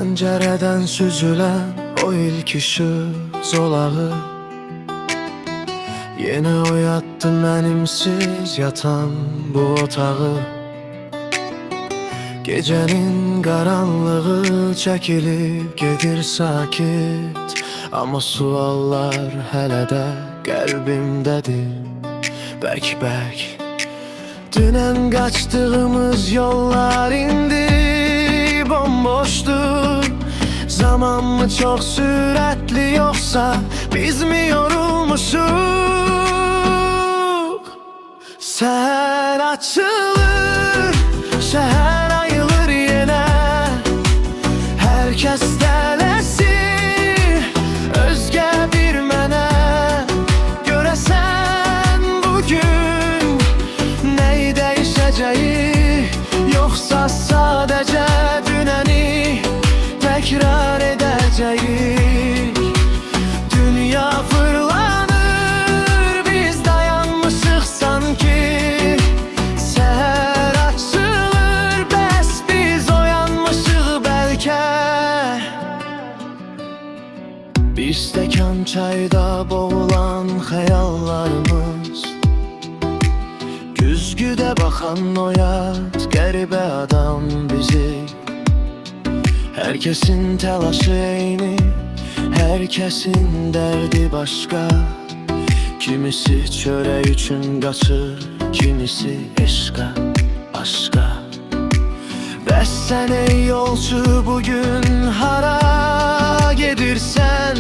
Pəncərədən süzülən o ilk işıq zolağı yenə oyatdı mənimsiz yatan bu otağı. Gecənin qaranlığı çəkilib gedir sakit, amma suallar hələ də qəlbimdədir bərk-bərk. Dünən qaçdığımız yollar indi bomboşdur. Zaman mı çox sürətli, yoxsa biz mi yorulmuşuq? Səhər açılır, şəhər ayılır yenə. Hər kəs tələsir, özgə bir mənə. Görəsən bugün nəyi dəyişəcəyi, yoxsa sadəcə dünəni təkrar edəcəyik? Dünya fırlanır, biz dayanmışıq sanki. Səhər açılır, bəs biz oyanmışıq bəlkə. Bir stəkan çayda boğulan xəyallarımız, güzgüdə baxan o yad qəribə adam bizi. Hər kəsin təlaşı eyni, hər kəsin dərdi başqa. Kimisi çörək üçün qaçır, kimisi eşqa, aşqa. Bəs sən ey yolcu bugün hara gedirsən?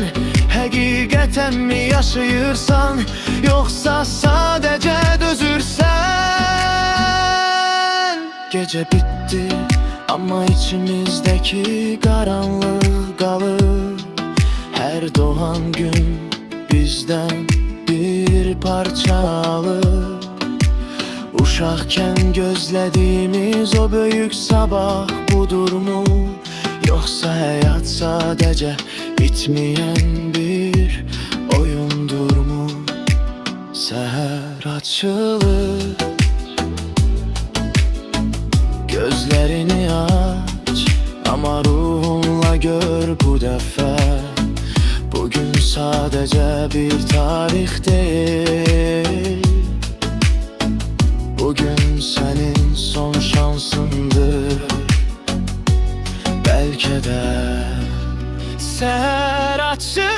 Həqiqətən mi yaşayırsan, yoxsa sadəcə dözürsən? Gecə bitdi, amma içimizdəki qaranlıq qalır. Hər doğan gün bizdən bir parça alır. Uşaqkən gözlədiyimiz o böyük sabah budurmu, yoxsa həyat sadəcə bitməyən bir oyundurmu? Səhər açılır, gözlərini aç, amma ruhunla gör bu dəfə. Bugün sadəcə bir tarix deyil, bugün sənin son şansındır bəlkə də. Səhər açılır,